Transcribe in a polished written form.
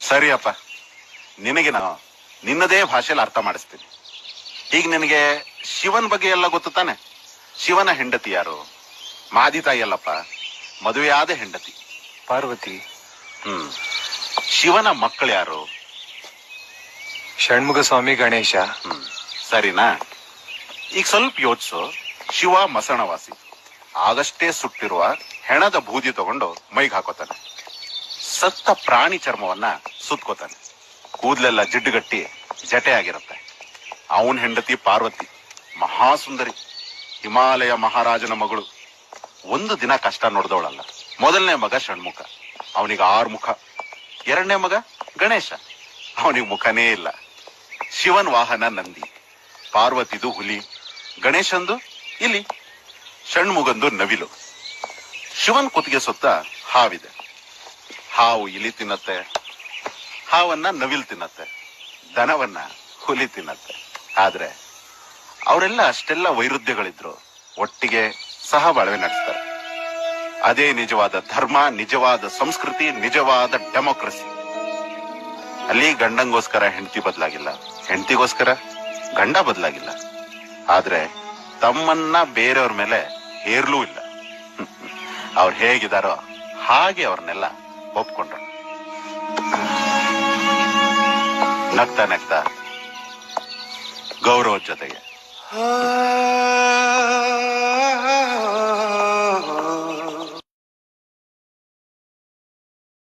ಸರಿಯಪ್ಪ, ನಿನಗೆ ನಾನು ನಿನ್ನದೇ ಭಾಷೆಯಲ್ಲಿ ಅರ್ಥ ಮಾಡಿಸ್ತೀನಿ. ಈಗ ನಿನಗೆ ಶಿವನ್ ಬಗ್ಗೆ ಎಲ್ಲ ಗೊತ್ತು ತಾನೆ? ಶಿವನ ಹೆಂಡತಿ ಯಾರು? ಮಾದಿ ತಾಯಿ ಅಲ್ಲಪ್ಪ, ಮದುವೆಯಾದ ಹೆಂಡತಿ ಪಾರ್ವತಿ. ಶಿವನ ಮಕ್ಕಳು ಯಾರು? ಷಣ್ಮುಗ ಸ್ವಾಮಿ, ಗಣೇಶ. ಸರಿನಾ? ಈಗ ಸ್ವಲ್ಪ ಯೋಚಿಸು. ಶಿವ ಮಸಣವಾಸಿ, ಆಗಷ್ಟೇ ಸುಟ್ಟಿರುವ ಹೆಣದ ಬೂದಿ ತಗೊಂಡು ಮೈಗೆ ಹಾಕೋತಾನೆ. ಸತ್ತ ಪ್ರಾಣಿ ಚರ್ಮವನ್ನ ಸುತ್ಕೋತಾನೆ. ಕೂದಲೆಲ್ಲ ಜಿಡ್ಡುಗಟ್ಟಿ ಜಟೆ ಆಗಿರುತ್ತೆ. ಅವನ್ ಹೆಂಡತಿ ಪಾರ್ವತಿ, ಮಹಾಸುಂದರಿ, ಹಿಮಾಲಯ ಮಹಾರಾಜನ ಮಗಳು. ಒಂದು ದಿನ ಕಷ್ಟ ನೋಡ್ದವಳಲ್ಲ. ಮೊದಲನೇ ಮಗ ಷಣ್ಮುಖ, ಅವನಿಗೆ 6 ಮುಖ. ಎರಡನೇ ಮಗ ಗಣೇಶ, ಅವನಿಗೆ ಮುಖನೇ ಇಲ್ಲ. ಶಿವನ್ ವಾಹನ ನಂದಿ, ಪಾರ್ವತಿದು ಹುಲಿ, ಗಣೇಶಂದು ಇಲಿ, ಷಣ್ಮುಗಂದು ನವಿಲು. ಶಿವನ್ ಕುತ್ತಿಗೆ ಸುತ್ತ ಹಾವಿದೆ. ಹಾವು ಇಲಿ ತಿನ್ನತ್ತೆ, ಹಾವನ್ನ ನವಿಲ್ ತಿನ್ನತ್ತೆ, ದನವನ್ನ ಹುಲಿ ತಿನ್ನತ್ತೆ. ಆದ್ರೆ ಅವರೆಲ್ಲ ಅಷ್ಟೆಲ್ಲ ವೈರುಧ್ಯಗಳಿದ್ರು ಒಟ್ಟಿಗೆ ಸಹ ಬಾಳ್ವೆ ನಡೆಸ್ತಾರೆ. ಅದೇ ನಿಜವಾದ ಧರ್ಮ, ನಿಜವಾದ ಸಂಸ್ಕೃತಿ, ನಿಜವಾದ ಡೆಮೋಕ್ರಸಿ. ಅಲ್ಲಿ ಗಂಡಂಗೋಸ್ಕರ ಹೆಂಡತಿ ಬದಲಾಗಿಲ್ಲ, ಹೆಂಡತಿಗೋಸ್ಕರ ಗಂಡ ಬದಲಾಗಿಲ್ಲ. ಆದ್ರೆ ತಮ್ಮನ್ನ ಬೇರೆಯವ್ರ ಮೇಲೆ ಹೇರ್ಲೂ ಇಲ್ಲ. ಅವ್ರು ಹೇಗಿದಾರೋ ಹಾಗೆ ಅವ್ರನ್ನೆಲ್ಲ ಒಪ್ಕೊಂಡ್ರು. ನಗ್ತಾ ನಗ್ತಾ ಗೌರವದ ಜೊತೆಗೆ